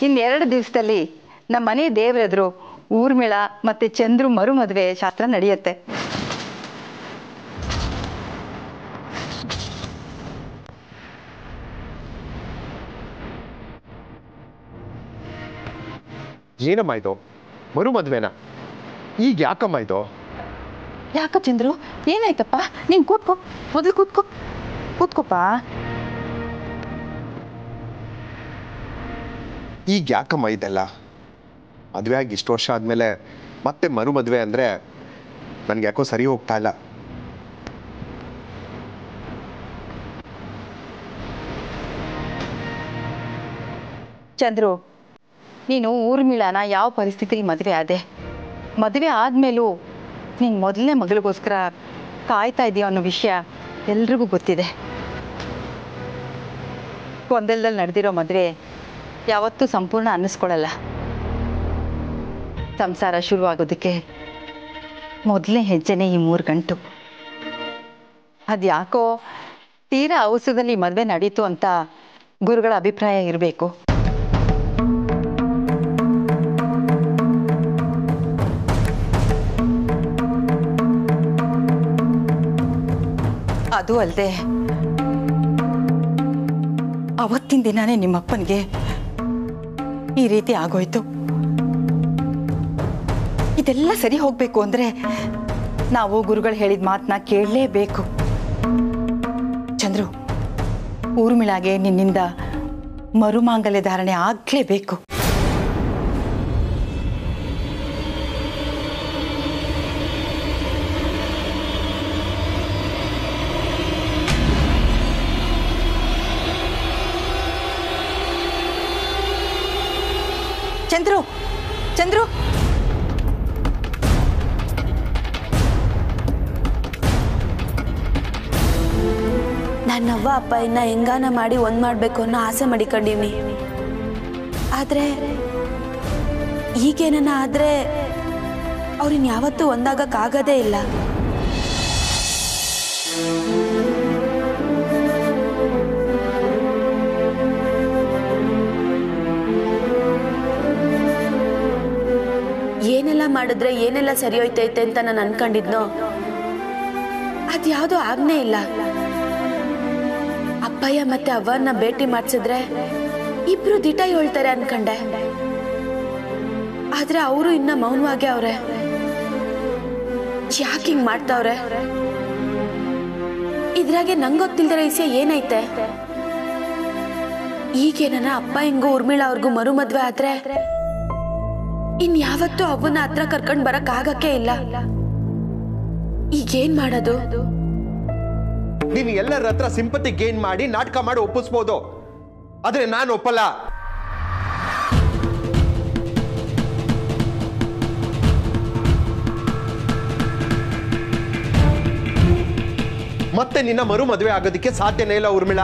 ಇನ್ನೆರಡು ದಿವಸದಲ್ಲಿ ನಮ್ಮ ಮನೆ ದೇವರೆದ್ರು ಊರ್ಮಿಳ ಮತ್ತು ಚಂದ್ರು ಮರು ಮದುವೆ ಶಾಸ್ತ್ರ ನಡೆಯುತ್ತೆ. ಏನಮ್ಮ ಇದು? ಮರು ಮದುವೆನಾ? ಈಗ ಯಾಕಮ್ಮ ಇದು? ಯಾಕ ಚಂದ್ರು, ಏನಾಯ್ತಪ್ಪ? ನೀನು ಕೂತ್ಕೋ, ಮೊದಲು ಕೂತ್ಕೋಪ್ಪ. ಈಗ ಯಾಕಮ್ಮ ಇದೆಲ್ಲ? ಮದುವೆ ಆಗಿ ಇಷ್ಟು ವರ್ಷ ಆದಮೇಲೆ ಮತ್ತೆ ಮರು ಮದುವೆ ಅಂದರೆ ನನಗೆ ಯಾಕೋ ಸರಿ ಹೋಗ್ತಾ ಇಲ್ಲ. ಚಂದ್ರು, ನೀನು ಊರ್ಮಿಳನ ಯಾವ ಪರಿಸ್ಥಿತಿಗೆ ಮದುವೆ ಆದೆ? ಮದುವೆ ಆದಮೇಲೂ ನೀನು ಮೊದಲನೇ ಮಗಳಿಗೋಸ್ಕರ ಕಾಯ್ತಾ ಇದೀಯ ಅನ್ನೋ ವಿಷಯ ಎಲ್ರಿಗೂ ಗೊತ್ತಿದೆ. ಗೊಂದಲದಲ್ಲಿ ನಡೆದಿರೋ ಮದುವೆ ಯಾವತ್ತೂ ಸಂಪೂರ್ಣ ಅನ್ನಿಸ್ಕೊಳ್ಳಲ್ಲ. ಸಂಸಾರ ಶುರುವಾಗೋದಕ್ಕೆ ಮೊದಲನೇ ಹೆಜ್ಜೆನೇ ಈ 3 ಗಂಟು. ಅದ್ಯಾಕೋ ತೀರಾ ಅವಸರದಲ್ಲಿ ಮದುವೆ ನಡೀತು ಅಂತ ಗುರುಗಳ ಅಭಿಪ್ರಾಯ ಇರಬೇಕು. ಅದು ಅಲ್ಲದೆ ಅವತ್ತಿನ ದಿನಾನೇ ನಿಮ್ಮಪ್ಪನಿಗೆ ಈ ರೀತಿ ಆಗೋಯ್ತು. ಇದೆಲ್ಲ ಸರಿ ಹೋಗ್ಬೇಕು ಅಂದ್ರೆ ನಾವು ಗುರುಗಳು ಹೇಳಿದ ಮಾತನ್ನ ಕೇಳಲೇಬೇಕು. ಚಂದ್ರು, ಊರ್ಮಿಳಾಗೆ ನಿನ್ನಿಂದ ಮರುಮಾಂಗಲ್ಯ ಧಾರಣೆ ಆಗ್ಲೇಬೇಕು. ಚಂದ್ರು, ಚಂದ್ರು, ನನ್ನವ್ವ ಅಪ್ಪ ಇನ್ನ ಹೆಂಗಾನ ಮಾಡಿ ಒಂದ್ ಮಾಡ್ಬೇಕು ಅನ್ನೋ ಆಸೆ ಮಾಡಿಕೊಂಡಿವ್ನಿ. ಆದ್ರೆ ಈಗೇನ ಆದ್ರೆ ಅವ್ರಿನ್ ಯಾವತ್ತೂ ಒಂದಾಗಕ್ಕಾಗದೇ ಇಲ್ಲ. ಏನೆಲ್ಲ ಮಾಡಿದ್ರೆ ಏನೆಲ್ಲ ಸರಿ ಹೋಯ್ತೈತೆ ಅಂತ ನಾನು ಅನ್ಕೊಂಡಿದ್ನೋ ಅದ್ಯಾವುದೂ ಆಗ್ನೇ ಇಲ್ಲ. ಅಪ್ಪಯ್ಯ ಮತ್ತೆ ಅವ್ವನ್ನ ಭೇಟಿ ಮಾಡ್ಸಿದ್ರೆ ಇಬ್ರು ದಿಟ ಹೇಳ್ತಾರೆ ಅನ್ಕಂಡೆ. ಆದ್ರೆ ಅವರು ಇನ್ನ ಮೌನವಾಗೇ ಅವ್ರೆ. ಯಾಕೆ ಹಿಂಗ್ ಮಾಡ್ತಾವ್ರೆ? ಇದ್ರಾಗೆ ನಂಗೊತ್ತಿಲ್ದಿರೋ ವಿಷಯ ಏನೈತೆ? ಈಗೇನ ಅಪ್ಪ ಹಿಂಗೂ ಊರ್ಮಿಳ ಅವ್ರಿಗೂ ಮರು ಮದ್ವೆ ಆದ್ರೆ ಇನ್ಯಾವತ್ತೂ ಅವನ್ನ ಹತ್ರ ಕರ್ಕೊಂಡ್ ಬರಕ್ ಆಗಕ್ಕೆ ಇಲ್ಲ. ಈಗೇನ್ ಮಾಡೋದು? ನೀನು ಎಲ್ಲರ ಹತ್ರ ಸಿಂಪತಿ ಗೇನ್ ಮಾಡಿ ನಾಟಕ ಮಾಡಿ ಒಪ್ಪಿಸ್ಬೋದು, ಆದ್ರೆ ನಾನು ಒಪ್ಪಲ್ಲ. ಮತ್ತೆ ನಿನ್ನ ಮರು ಮದುವೆ ಆಗೋದಕ್ಕೆ ಸಾಧ್ಯನೇ ಇಲ್ಲ ಊರ್ಮಿಳ.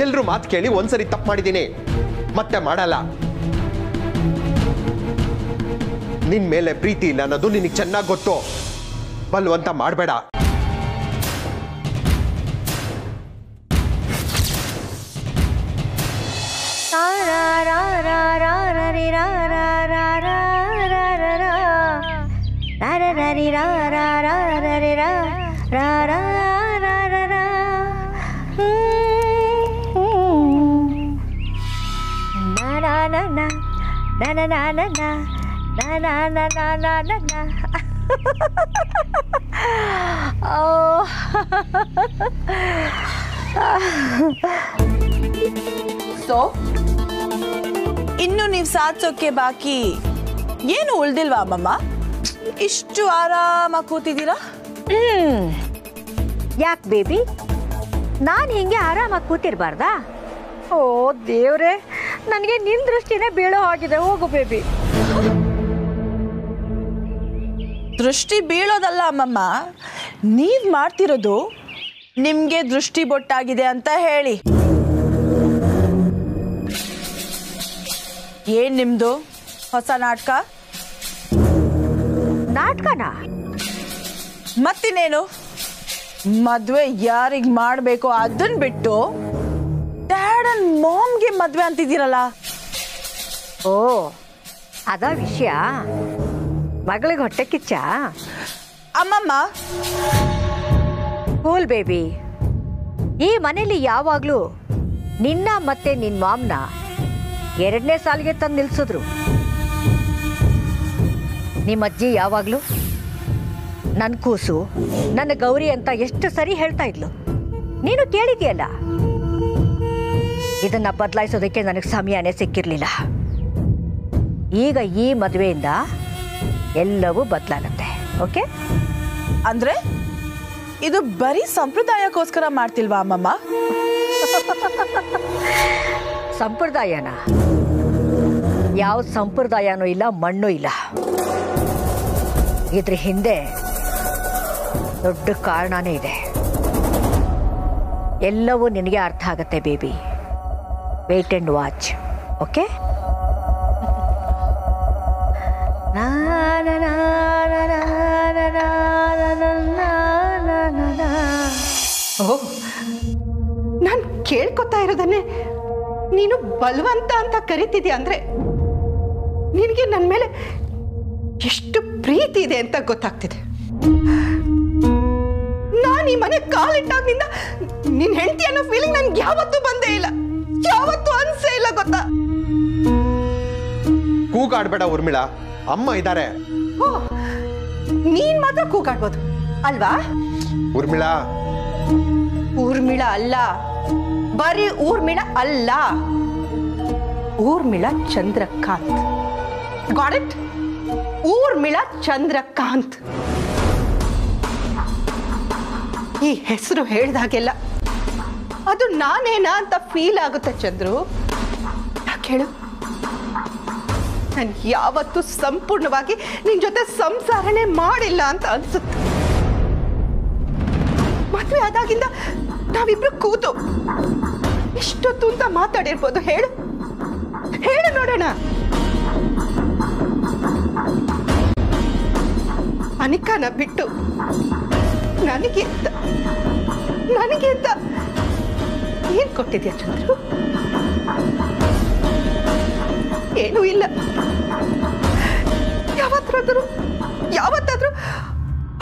ಎಲ್ರು ಮಾತು ಕೇಳಿ ಒಂದ್ಸರಿ ತಪ್ಪು ಮಾಡಿದ್ದೀನಿ, ಮತ್ತೆ ಮಾಡಲ್ಲ. ನಿನ್ ಮೇಲೆ ಪ್ರೀತಿ ಇಲ್ಲ ಅನ್ನೋದು ನಿನಗೆ ಚೆನ್ನಾಗಿ ಗೊತ್ತು. ಬಲ್ವಂತ ಮಾಡಬೇಡ. ಸೊ ಇನ್ನು ನೀವು ಸಾಧಿಸೋಕೆ ಬಾಕಿ ಏನು ಉಳ್ದಿಲ್ವಾ ಅಮ್ಮಮ್ಮ? ಇಷ್ಟು ಆರಾಮಾಗಿ ಕೂತಿದ್ದೀರಾ? ಯಾಕೆ ಬೇಬಿ, ನಾನು ಹಿಂಗೆ ಆರಾಮಾಗಿ ಕೂತಿರ್ಬಾರ್ದಾ? ಓ ದೇವ್ರೆ, ನನಗೆ ನಿನ್ನ ದೃಷ್ಟಿನೇ ಬೀಳೋ ಆಗಿದೆ. ಹೋಗು ಬೇಬಿ. ದೃಷ್ಟಿ ಬೀಳೋದಲ್ಲ ಅಮ್ಮಮ್ಮ, ನೀವು ಮಾಡ್ತಿರೋದು ನಿಮಗೆ ದೃಷ್ಟಿ ಬೊಟ್ಟಾಗಿದೆ ಅಂತ ಹೇಳಿ. ಏನ್ ನಿಮ್ದು ಹೊಸ ನಾಟಕ? ನಾಟಕನಾ? ಮತ್ತಿನ್ನೇನು, ಮದ್ವೆ ಯಾರಿಗೆ ಮಾಡಬೇಕು ಅದನ್ನ ಬಿಟ್ಟು ಡ್ಯಾಡ್ ಅಂಡ್ ಮಾಮ್ಗೆ ಮದ್ವೆ ಅಂತಿದ್ದೀರಲ್ಲ, ಓ ಅದ ವಿಷಯ. ಮಗಳಿಗೆ ಹೊಟ್ಟೆ ಕಿಚ್ಚ. ಅಮ್ಮಮ್ಮ, ಕೂಲ್ ಬೇಬಿ, ಈ ಮನೇಲಿ ಯಾವಾಗ್ಲೂ ನಿನ್ನ ಮತ್ತೆ ನಿನ್ನ ಮಾಮ್ನ 2ನೇ ಸಾಲಿಗೆ ತಂದು ನಿಲ್ಸಿದ್ರು. ನಿಮ್ಮ ಅಜ್ಜಿ ಯಾವಾಗ್ಲೂ ನನ್ನ ಕೂಸು, ನನ್ನ ಗೌರಿ ಅಂತ ಎಷ್ಟು ಸರಿ ಹೇಳ್ತಾ ಇದ್ಲು. ನೀನು ಕೇಳಿದ್ಯಲ್ಲ. ಇದನ್ನ ಬದಲಾಯಿಸೋದಕ್ಕೆ ನನಗೆ ಸಮಯನೇ ಸಿಕ್ಕಿರ್ಲಿಲ್ಲ. ಈಗ ಈ ಮದುವೆಯಿಂದ ಎಲ್ಲವೂ ಬದಲಾಗತ್ತೆ. ಓಕೆ? ಅಂದ್ರೆ ಇದು ಬರೀ ಸಂಪ್ರದಾಯಕ್ಕೋಸ್ಕರ ಮಾಡ್ತಿಲ್ವಾ ಅಮ್ಮಮ್ಮ? ಸಂಪ್ರದಾಯನ? ಯಾವ ಸಂಪ್ರದಾಯನೂ ಇಲ್ಲ, ಮಣ್ಣು ಇಲ್ಲ. ಇದ್ರ ಹಿಂದೆ ದೊಡ್ಡ ಕಾರಣನೇ ಇದೆ. ಎಲ್ಲವೂ ನಿನಗೆ ಅರ್ಥ ಆಗತ್ತೆ baby. Wait and watch. Okay? Oh, ನಾನು ಕೇಳ್ಕೊತಾ ಇರೋದನ್ನೇ ನೀನು ಬಲವಂತ ಅಂತ ಕರಿತಿದ್ಯಾ ಅಂದ್ರೆ ನಿನಗೆ ನನ್ನ ಮೇಲೆ ಎಷ್ಟು ಪ್ರೀತಿ ಇದೆ ಅಂತ ಗೊತ್ತಾಗ್ತಿದೆ. ನಾನು ಈ ಮನೆ ಕಾಲಿಟ್ಟಾಗಿನಿಂದ ನಿನ್ ಹೆಂಡತಿ ಅನ್ನೋ ಫೀಲಿಂಗ್ ನನ್ಗೆ ಯಾವತ್ತೂ ಬಂದೇ ಇಲ್ಲ, ಯಾವತ್ತೂ ಅನ್ಸೇ ಇಲ್ಲ. ಗೊತ್ತಾ? ಕೂಗಾಡ್ಬೇಡ ಊರ್ಮಿಳಾ, ಅಮ್ಮ ಇದ್ದಾರೆ. ಓ, ನೀನ್ ಮಾತ್ರ ಕೂಗಾಡ್ಬೋದು ಅಲ್ವಾ? ಊರ್ಮಿಳಾ. ಊರ್ಮಿಳಾ ಅಲ್ಲ, ಬರೀ ಊರ್ಮಿಳಾ ಅಲ್ಲ, ಊರ್ಮಿಳಾ ಚಂದ್ರಕಾಂತ್. Got it? ಊರ್ಮಿಳಾ ಚಂದ್ರಕಾಂತ್. ಈ ಹೆಸರು ಹೇಳಿದಾಗೆಲ್ಲ ಅದು ನಾನೇನಾ ಅಂತ ಫೀಲ್ ಆಗುತ್ತೆ ಚಂದ್ರು. ಯಾಕೆ ಹೇಳು? ನಾನು ಯಾವತ್ತೂ ಸಂಪೂರ್ಣವಾಗಿ ನಿನ್ ಜೊತೆ ಸಂಸಾರನೇ ಮಾಡಿಲ್ಲ ಅಂತ ಅನ್ಸುತ್ತೆ. ಮದುವೆ ಆದಾಗಿಂದ ನಾವಿಬ್ರು ಕೂತು ಎಷ್ಟೊತ್ತು ಅಂತ ಮಾತಾಡಿರ್ಬೋದು? ಹೇಳು ಹೇಳು ನೋಡೋಣ. ಅನಿಕಾನ ಬಿಟ್ಟು ನನಗೆ ಅಂತ ಏನ್ ಕೊಟ್ಟಿದ್ಯಾ ಚಂದ್ರು? ಏನೂ ಇಲ್ಲ. ಯಾವತ್ತಾದ್ರೂ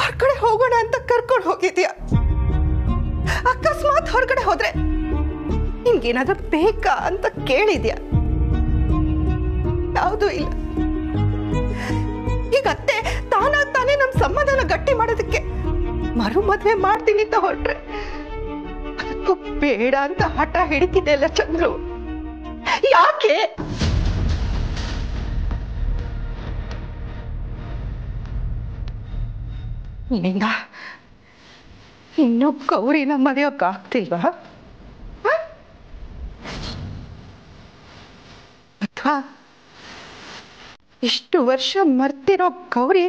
ಹೊರಗಡೆ ಹೋಗೋಣ ಅಂತ ಕರ್ಕೊಂಡು ಹೋಗಿದ್ಯಾ? ಅಕಸ್ಮಾತ್ ಹೊರಗಡೆ ಹೋದ್ರೆ ನಿಮ್ಗೇನಾದ್ರೂ ಬೇಕಾ ಅಂತ ಕೇಳಿದ್ಯಾ? ಯಾವುದೂ ಇಲ್ಲ. ಈಗ ಅತ್ತೆ ತಾನೇ ನಮ್ ಸಂಬಂಧನ ಗಟ್ಟಿ ಮಾಡೋದಕ್ಕೆ ಮರು ಮದ್ವೆ ಮಾಡ್ತೀನಿ ಅಂತ ಹೊರಟ್ರೆ ಅದಕ್ಕೂ ಬೇಡ ಅಂತ ಹಠ ಹಿಡಿತಿದೆ ಅಲ್ಲ ಚಂದ್ರು. ಯಾಕೆ? ನಿನ್ನಿಂದ ಇನ್ನೂ ಗೌರಿನ ಮರೆಯೋಕ್ಕಾಗ್ತಿಲ್ವಾ? ಅಥವಾ ಇಷ್ಟು ವರ್ಷ ಮರ್ತಿರೋ ಗೌರಿ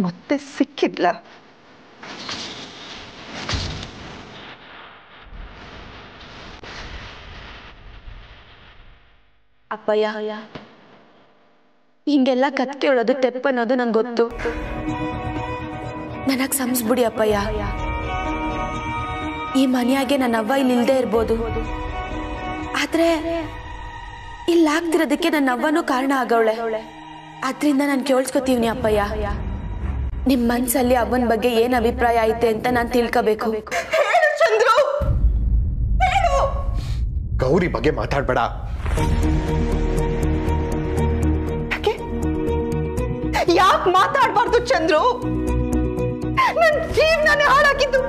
ಮತ್ತೆ ಸಿಕ್ಕಿದ್ಲ? ಅಪ್ಪಯ್ಯ, ಹಿಂಗೆಲ್ಲ ಕತ್ ಕೇಳೋದು ತೆಪ್ಪನ್ನೋದು ನಂಗೆ ಗೊತ್ತು. ನನಗೆ ಸಂಸ್ಬಿಡಿ ಅಪ್ಪಯ್ಯ. ಈ ಮನೆಯಾಗೆ ನನ್ನ ಅವ್ವ ಇಲ್ಲಿ ಇಲ್ದೇ ಇರ್ಬೋದು, ಆದ್ರೆ ಇಲ್ಲಾಗ್ತಿರೋದಕ್ಕೆ ನನ್ನ ಅವ್ವನೂ ಕಾರಣ ಆಗವಳೆ. ಆದ್ರಿಂದ ನಾನು ಕೇಳಿಸ್ಕೊತೀವ್ನಿ ಅಪ್ಪಯ್ಯ. ನಿಮ್ ಮನ್ಸಲ್ಲಿ ಅವ್ವನ ಬಗ್ಗೆ ಏನ್ ಅಭಿಪ್ರಾಯ ಐತೆ ಅಂತ ನಾನು ತಿಳ್ಕೋಬೇಕು. ಚಂದ್ರು, ಗೌರಿ ಬಗ್ಗೆ ಮಾತಾಡ್ಬೇಡ. ಯಾಕೆ ಮಾತಾಡ್ಬಾರ್ದು ಚಂದ್ರು? ನನ್ ಜೀವನನೇ ಹಾಳಾಗಿದ್ದು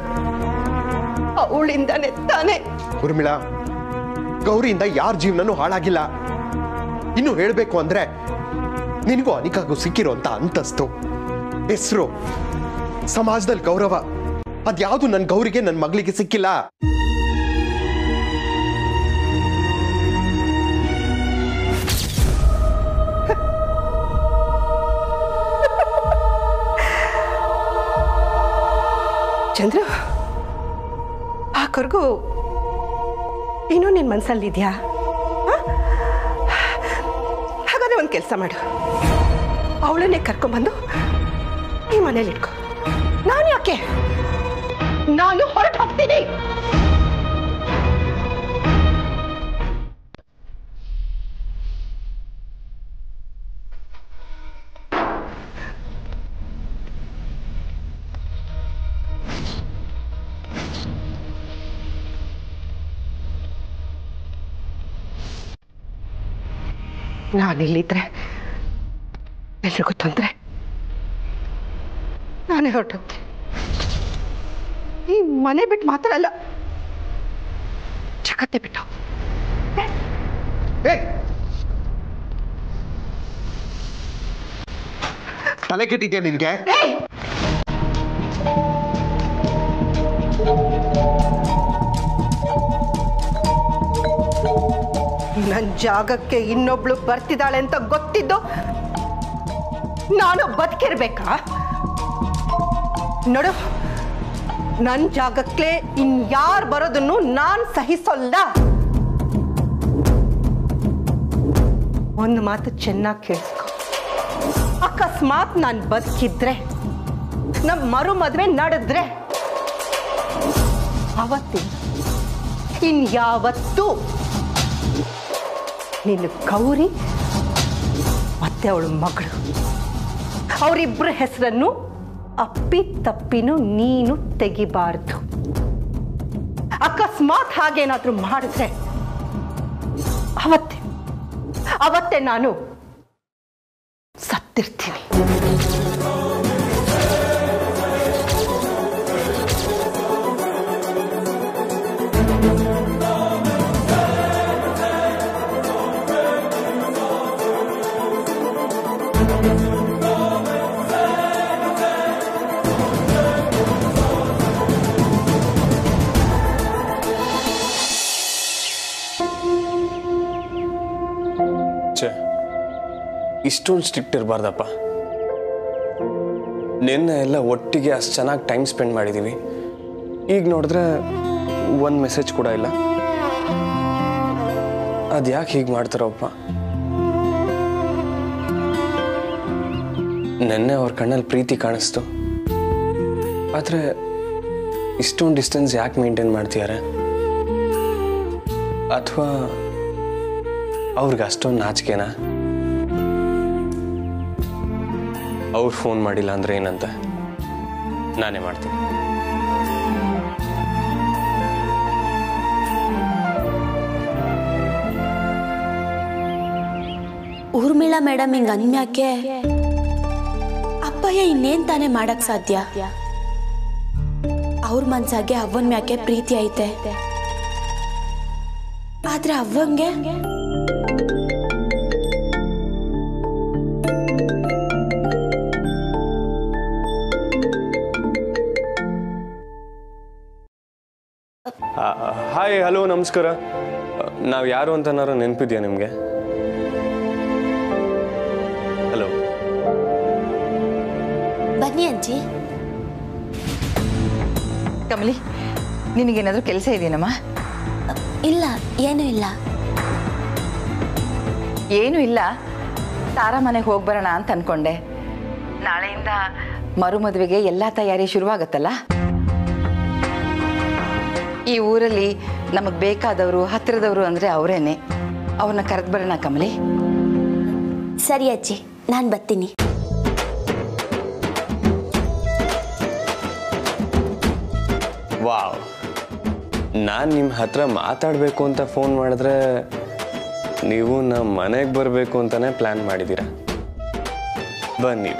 ಅವಳಿಂದಾನೆ ತಾನೆ. ಊರ್ಮಿಳಾ, ಗೌರಿಯಿಂದ ಯಾರ ಜೀವನನೂ ಹಾಳಾಗಿಲ್ಲ. ಇನ್ನು ಹೇಳ್ಬೇಕು ಅಂದ್ರೆ ನಿನಗೂ ಅನಿಕಾಗೂ ಸಿಕ್ಕಿರೋಂತ ಅಂತಸ್ತು, ಹೆಸರು, ಸಮಾಜದಲ್ಲಿ ಗೌರವ, ಅದ್ಯಾವುದು ನನ್ನ ಗೌರಿಗೆ ನನ್ನ ಮಗಳಿಗೆ ಸಿಕ್ಕಿಲ್ಲ. ಚಂದ್ರ, ಆಕರ್ಗೂ ಇನ್ನೂ ನಿನ್ ಮನ್ಸಲ್ಲಿದ್ಯಾ? ಹಾಗಾದ್ರೆ ಒಂದು ಕೆಲಸ ಮಾಡು, ಅವಳನ್ನೇ ಕರ್ಕೊಂಡ್ಬಂದು ಈ ಮನೇಲಿ ಇಟ್ಕೊ. ನಾನು ಯಾಕೆ? ನಾನು ಹೊರಟು ಹೋಗ್ತೀನಿ. ನಾನಿಲ್ಲಿದ್ರೆ ಎಲ್ರಿಗೂ ತೊಂದರೆ. ನಾನೇ ಹೊರಟೋಗ್ತೀನಿ. ಈ ಮನೆ ಬಿಟ್ಟು ಮಾತಾಡಲ್ಲ, ಜಗತ್ತೇ ಬಿಟ್ಟು. ತಲೆ ಕೆಟ್ಟಿದ್ಯಾ ನಿನ್ಗೆ? ನನ್ನ ಜಾಗಕ್ಕೆ ಇನ್ನೊಬ್ಳು ಬರ್ತಿದ್ದಾಳೆ ಅಂತ ಗೊತ್ತಿದ್ದು ನಾನು ಬದುಕಿರ್ಬೇಕಾ? ನೋಡು, ನನ್ನ ಜಾಗಕ್ಕೆ ಇನ್ಯಾರು ಬರೋದನ್ನು ನಾನು ಸಹಿಸೋಲ್ಲ. ಒಂದು ಮಾತು ಚೆನ್ನಾಗಿ ಕೇಳಿಸ್ಕೊ. ಅಕಸ್ಮಾತ್ ನಾನು ಬದುಕಿದ್ರೆ, ನಮ್ಮ ಮರು ಮದುವೆ ನಡೆದ್ರೆ, ಅವತ್ತಿನ ಇನ್ಯಾವತ್ತೂ ನಿನ್ನ ಗೌರಿ ಮತ್ತೆ ಅವಳು ಮಗಳು ಅವರಿಬ್ಬರ ಹೆಸರನ್ನು ಅಪ್ಪಿ ತಪ್ಪಿನೂ ನೀನು ತೆಗಿಬಾರ್ದು. ಅಕಸ್ಮಾತ್ ಹಾಗೇನಾದ್ರೂ ಮಾಡಿದ್ರೆ ಅವತ್ತೇ ನಾನು ಸತ್ತಿರ್ತೀನಿ. ಇಷ್ಟೊಂದು ಸ್ಟ್ರಿಕ್ಟ್ ಇರಬಾರ್ದಪ್ಪ. ನಿನ್ನೆ ಎಲ್ಲ ಒಟ್ಟಿಗೆ ಅಷ್ಟು ಚೆನ್ನಾಗಿ ಟೈಮ್ ಸ್ಪೆಂಡ್ ಮಾಡಿದ್ದೀವಿ. ಈಗ ನೋಡಿದ್ರೆ ಒಂದು ಮೆಸೇಜ್ ಕೂಡ ಇಲ್ಲ. ಅದು ಯಾಕೆ ಹೀಗೆ ಮಾಡ್ತಾರಪ್ಪ? ನೆನ್ನೆ ಅವ್ರ ಕಣ್ಣಲ್ಲಿ ಪ್ರೀತಿ ಕಾಣಿಸ್ತು, ಆದರೆ ಇಷ್ಟೊಂದು ಡಿಸ್ಟೆನ್ಸ್ ಯಾಕೆ ಮೇಂಟೈನ್ ಮಾಡ್ತಿದ್ದಾರೆ? ಅಥವಾ ಅವ್ರಿಗೆ ಅಷ್ಟೊಂದು ನಾಚಿಕೆನಾ? ಅವ್ರು ಫೋನ್ ಮಾಡಿಲ್ಲ ಅಂದ್ರೆ ಏನಂತ ನಾನೇ ಮಾಡ್ತೀನಿ. ಊರ್ಮಿಳಾ ಮೇಡಮ್ ಹಿಂಗ ಅನ್ಯಾಕೆ? ಅಪ್ಪಯ್ಯ ಇನ್ನೇನ್ ತಾನೇ ಮಾಡಕ್ ಸಾಧ್ಯ? ಅವ್ರ ಮನ್ಸಾಗೆ ಅವ್ವನ್ ಮ್ಯಾಕೆ ಪ್ರೀತಿ ಐತೆ, ಆದ್ರೆ ಅವ್ವಂಗೆ ಹಾಯ್, ಹಲೋ, ನಮಸ್ಕಾರ. ನಾವು ಯಾರು ಅಂತ ನೆನಪಿದ್ಯಾ ನಿಮಗೆ? ಹಲೋ, ಬನ್ನಿ ಅಜ್ಜಿ. ಕಮಲಿ, ನಿನಗೇನಾದ್ರೂ ಕೆಲಸ ಇದೆಯೇನಮ್ಮ? ಇಲ್ಲ, ಏನೂ ಇಲ್ಲ. ಏನೂ ಇಲ್ಲ. ತಾರಾ ಮನೆಗೆ ಹೋಗಿ ಬರೋಣ ಅಂತ ಅನ್ಕೊಂಡೆ. ನಾಳೆಯಿಂದ ಮರು ಮದುವೆಗೆ ಎಲ್ಲ ತಯಾರಿ ಶುರುವಾಗತ್ತಲ್ಲ. ಈ ಊರಲ್ಲಿ ನಮಗೆ ಬೇಕಾದವರು, ಹತ್ತಿರದವರು ಅಂದರೆ ಅವರೇನೆ. ಅವ್ರನ್ನ ಕರೆದು ಬರೋಣ ಕಮಲಿ. ಸರಿ ಅಜ್ಜಿ, ನಾನು ಬರ್ತೀನಿ. ವಾವ್, ನಾನು ನಿಮ್ಮ ಹತ್ರ ಮಾತಾಡಬೇಕು ಅಂತ ಫೋನ್ ಮಾಡಿದ್ರೆ ನೀವು ನಮ್ಮ ಮನೆಗೆ ಬರಬೇಕು ಅಂತಾನೆ ಪ್ಲ್ಯಾನ್ ಮಾಡಿದ್ದೀರಾ. ಬನ್ನಿ.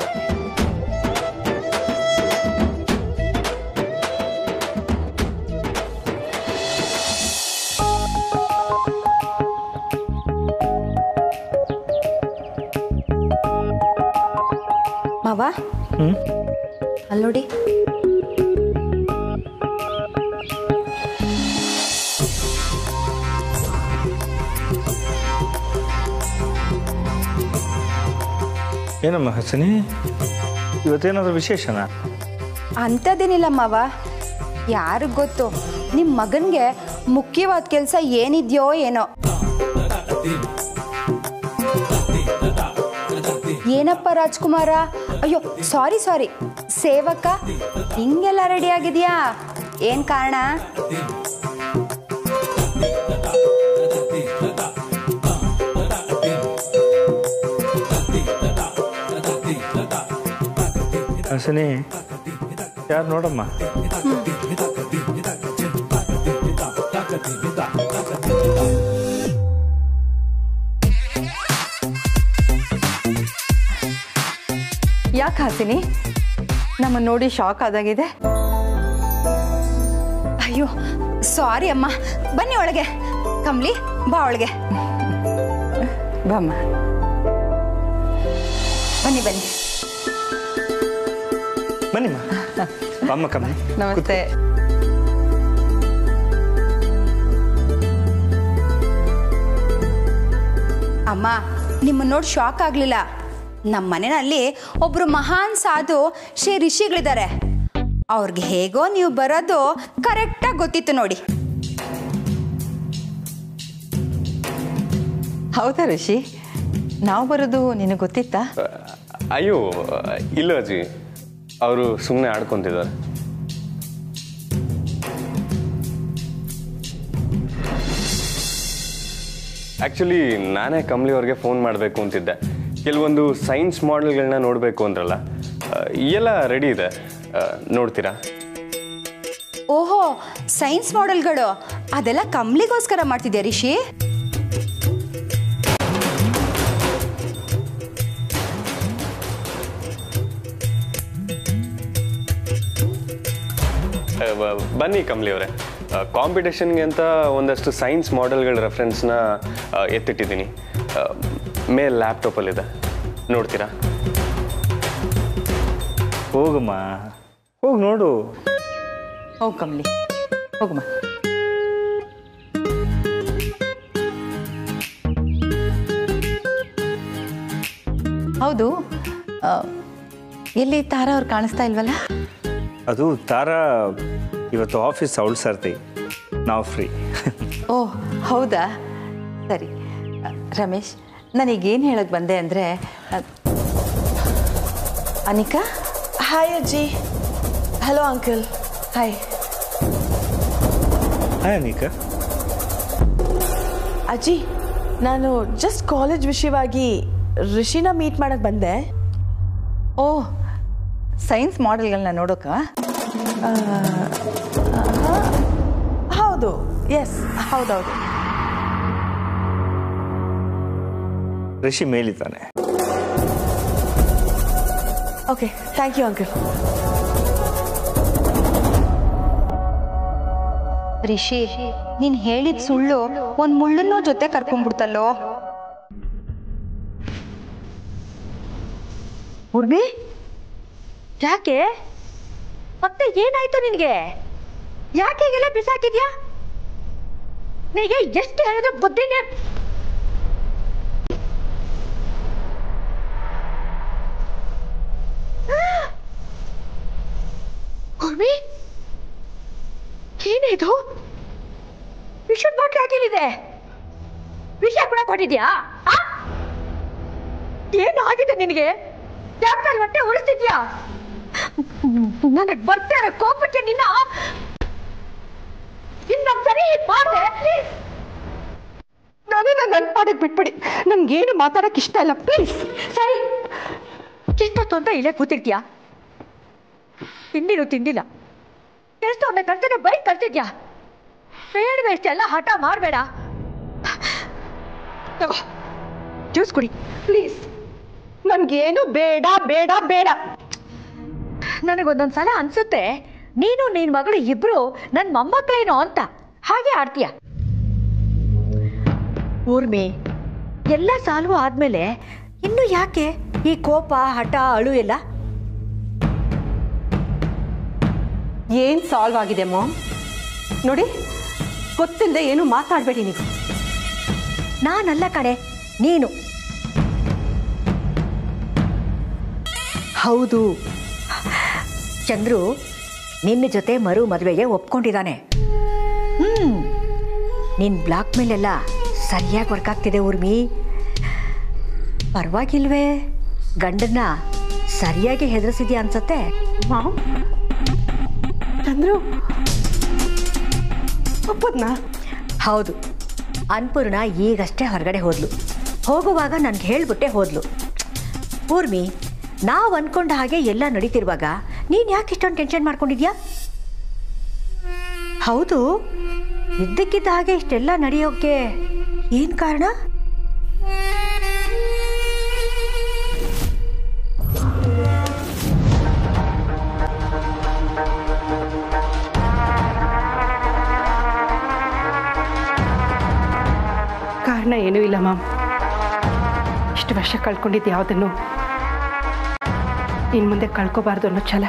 ಮಾವ, ಅಲ್ಲಿ ನೋಡಿ. ಏನಮ್ಮ ಹಸಿನಿ, ಇವತ್ತೇನಾದ್ರೂ ವಿಶೇಷನಾ? ಅಂಥದ್ದೇನಿಲ್ಲ ಮಾವ, ಯಾರಿಗ್ ಗೊತ್ತು ನಿಮ್ಮ ಮಗನಿಗೆ ಮುಖ್ಯವಾದ ಕೆಲಸ ಏನಿದೆಯೋ ಏನೋ. ಏನಪ್ಪ ರಾಜ್ಕುಮಾರ, ಅಯ್ಯೋ ಸಾರಿ ಸೇವಕ, ಹಿಂಗೆಲ್ಲ ರೆಡಿ ಆಗಿದ್ಯಾ? ಏನ್ ಕಾರಣ? ಹಸಿನಿ, ಯಾರು ನೋಡಮ್ಮ. ಯಾಕೆ ಹಾಸಿನಿ ನಮ್ಮನ್ನು ನೋಡಿ ಶಾಕ್ ಆದಾಗಿದೆ? ಅಯ್ಯೋ ಸಾರಿ ಅಮ್ಮ. ಬನ್ನಿ ಒಳಗೆ. ಕಮ್ಲಿ ಬಾ ಒಳಗೆ. ಬಾಮ್ಮ. ಬನ್ನಿ ಬನ್ನಿ ಬನ್ನಿಮ್ಮ. ಬಾಮ್ಮ ಕಮ್ಮಿ. ನಮಸ್ತೆ. ಅಮ್ಮ, ನಿಮ್ಮನ್ನ ನೋಡಿ ಶಾಕ್ ಆಗಲಿಲ್ಲ. ನಮ್ಮ ಮನೆಯಲ್ಲಿ ಒಬ್ರು ಮಹಾನ್ ಸಾಧು ಶ್ರೀ ಋಷಿಗಳಿದ್ದಾರೆ. ಅವ್ರಿಗೆ ಹೇಗೋ ನೀವು ಬರೋದು ಕರೆಕ್ಟಾಗಿ ಗೊತ್ತಿತ್ತು ನೋಡಿ. ಹೌದಾ ಋಷಿ? ನಾವು ಬರೋದು ನಿನಗೆ ಗೊತ್ತಿತ್ತಾ? ಅಯ್ಯೋ ಇಲ್ಲ ಅಜ್ಜಿ, ಅವರು ಸುಮ್ಮನೆ ಆಡ್ಕೊಂತಿದ್ದಾರೆ. ಆ್ಯಕ್ಚುಲಿ ನಾನೇ ಕಮಲಿ ಅವ್ರಿಗೆ ಫೋನ್ ಮಾಡಬೇಕು ಅಂತಿದ್ದೆ. ಕೆಲವೊಂದು ಸೈನ್ಸ್ ಮಾಡೆಲ್ಗಳನ್ನ ನೋಡಬೇಕು ಅಂದ್ರಲ್ಲ, ಎಲ್ಲ ರೆಡಿ ಇದೆ, ನೋಡ್ತೀರಾ? ಓಹೋ, ಸೈನ್ಸ್ ಮಾಡೆಲ್ಗಳು ಅದೆಲ್ಲ ಕಮ್ಲಿಗೋಸ್ಕರ ಮಾಡ್ತಿದ್ಯಾ ರಿಷಿ? ಬನ್ನಿ ಕಮಲಿ ಅವರೇ, ಕಾಂಪಿಟೇಷನ್ಗೆ ಅಂತ ಒಂದಷ್ಟು ಸೈನ್ಸ್ ಮಾಡೆಲ್ಗಳ ರೆಫರೆನ್ಸ್ನ ಎತ್ತಿಟ್ಟಿದ್ದೀನಿ. ಮೇಲ್ ಲ್ಯಾಪ್ಟಾಪಲ್ಲಿದೆ, ನೋಡ್ತೀರಾ? ಹೋಗಮ್ಮ, ಹೋಗಿ ನೋಡು. ಹೋಗು ಕಮಲಿ, ಹೋಗಮ್ಮ. ಹೌದು, ಎಲ್ಲಿ ತಾರಾ ಅವ್ರು ಕಾಣಿಸ್ತಾ ಇಲ್ವಲ್ಲ? ಅದು ತಾರಾ ಇವತ್ತು ಆಫೀಸ್ ಅವಳು ಸರ್ತಿ, ನಾವು ಫ್ರೀ. ಓಹ್ ಹೌದಾ, ಸರಿ. ರಮೇಶ್, ನನಗೇನು ಹೇಳಕ್ಕೆ ಬಂದೆ ಅಂದರೆ, ಅನಿಕಾ. ಹಾಯ್ ಅಜ್ಜಿ. Hello uncle. Hi. Hi Anika. ಅಜ್ಜಿ, ನಾನು ಜಸ್ಟ್ ಕಾಲೇಜ್ ವಿಷಯವಾಗಿ ಋಷಿನ ಮೀಟ್ ಮಾಡಕ್ಕೆ ಬಂದೆ. ಓಹ್, ಸೈನ್ಸ್ ಮಾಡೆಲ್ಗಳನ್ನ ನೋಡೋಕ್ಕ? ಹೌದು, ಎಸ್, ಹೌದೌದು. ಋಷಿ ಮೇಲಿದ್ದಾನೆ. Okay, thank you uncle. Rishi, ನೀನ್ ಹೇಳಿದ ಸುಳ್ಳು ಒಂದ್ ಮುಳ್ಳನ್ನೋ ಜೊತೆ ಕರ್ಕೊಂಡ್ಬಿಡ್ತಲ್ಲೋ. ಉರ್ಮಿ, ಯಾಕೆ ಮತ್ತೆ ಏನಾಯ್ತು ನಿನಗೆ? ಯಾಕೆ ಹೀಗೆಲ್ಲ ಬಿಸಾಕಿದ್ಯಾ? ನಿನಗೆ ಎಷ್ಟು ಹೇಳಿದ್ರು ಬುದ್ಧಿನೇ. ಉರ್ಮಿ, ಏನಿದು? ವಿಷದ ಬಾಟ್ಲಿ ಹಾಕಿಲಿದೆ. ವಿಷ ಕೂಡ ಕೊಟ್ಟಿದ್ಯಾ? ಏನು ಆಗಿದೆ ನಿನಗೆ? ಡಾಕ್ಟರ್ ಹೊಟ್ಟೆ ಉಳಿಸ್ತಿದ್ಯಾ? ನನಗೆ ಬರ್ತಾರೆ ಕೋಪಕ್ಕೆ ನಿನ್ನ ಇನ್ನೊಂದ್ಸರಿ ಮಾಡಿದೆ. ನಾನು ನನ್ನ ಪಾಡಕ್ಕೆ ಬಿಟ್ಬಿಡಿ. ನನ್ಗೇನು ಮಾತಾಡಕ್ಕೆ ಇಷ್ಟ ಇಲ್ಲ, ಪ್ಲೀಸ್. ಸರಿ, ಕಿಷ್ಟೊತ್ತು ಅಂತ ಇಲ್ಲೇ ಕೂತಿರ್ತೀಯಾ? ತಿಂದಿಲ್ಲ. ಎಷ್ಟು ಒಮ್ಮೆ ಕಲ್ತಿದ್ರೆ ಬೈಕ್ ಕಲ್ತಿದ್ಯಾ? ಬೇಡ ಎಲ್ಲ ಹಠ ಮಾಡಬೇಡ. ಜ್ಯೂಸ್ ಕುಡಿ ಪ್ಲೀಸ್. ನನ್ಗೇನು ಬೇಡ ಬೇಡ ಬೇಡ. ನನಗೊಂದೊಂದ್ಸಲ ಅನ್ಸುತ್ತೆ ನೀನು ನಿನ್ ಮಗಳು ಇಬ್ರು ನನ್ನ ಮೊಮ್ಮಕ್ಕಳೇನೋ ಅಂತ ಹಾಗೆ ಆಡ್ತೀಯ. ಊರ್ಮಿ, ಎಲ್ಲ ಸಾಲ್ವು ಆದ್ಮೇಲೆ ಇನ್ನು ಯಾಕೆ ಈ ಕೋಪ, ಹಠ, ಅಳು ಎಲ್ಲ? ಏನ್ ಸಾಲ್ವ್ ಆಗಿದೆ ಮಾಮ್? ನೋಡಿ, ಗೊತ್ತಿಲ್ಲದೆ ಏನು ಮಾತಾಡಬೇಡಿ ನೀವು. ನಾನಲ್ಲ ಕಣೆ, ನೀನು. ಹೌದು, ಚಂದ್ರು ನಿನ್ನ ಜೊತೆ ಮರು ಮದುವೆಗೆ ಒಪ್ಕೊಂಡಿದ್ದಾನೆ. ನಿನ್ ಬ್ಲಾಕ್ ಮೇಲೆಲ್ಲ ಸರಿಯಾಗಿ ವರ್ಕ್ ಆಗ್ತಿದೆ ಊರ್ಮಿ. ಪರವಾಗಿಲ್ವೇ? ಗಂಡನ್ನ ಸರಿಯಾಗಿ ಹೆದರಿಸಿದ್ಯಾ ಅನ್ಸತ್ತೆ. ಮಾಮ್, ಚಂದ್ರು ಒಪ್ಪದ್ನಾ? ಹೌದು, ಅನ್ಪೂರ್ಣ ಈಗಷ್ಟೇ ಹೊರಗಡೆ ಹೋದ್ಲು. ಹೋಗುವಾಗ ನನ್ಗೆ ಹೇಳ್ಬಿಟ್ಟೆ ಹೋದ್ಲು. ಊರ್ಮಿ, ನಾವು ಅನ್ಕೊಂಡ ಹಾಗೆ ಎಲ್ಲ ನಡೀತಿರುವಾಗ ನೀನ್ ಯಾಕೆ ಇಷ್ಟೊಂದು ಟೆನ್ಷನ್ ಮಾಡ್ಕೊಂಡಿದ್ಯಾ? ಹೌದು, ಇದ್ದಕ್ಕಿದ್ದ ಹಾಗೆ ಇಷ್ಟೆಲ್ಲ ನಡೆಯೋಕೆ ಏನ್ ಕಾರಣ? ಕಾರಣ ಏನೂ ಇಲ್ಲ ಮ್ಯಾಮ್. ಇಷ್ಟು ವರ್ಷ ಕಳ್ಕೊಂಡಿದ್ದು ಯಾವುದನ್ನು ಇನ್ನು ಮುಂದೆ ಕಳ್ಕೋಬಾರ್ದು ಅನ್ನೋ ಛಲ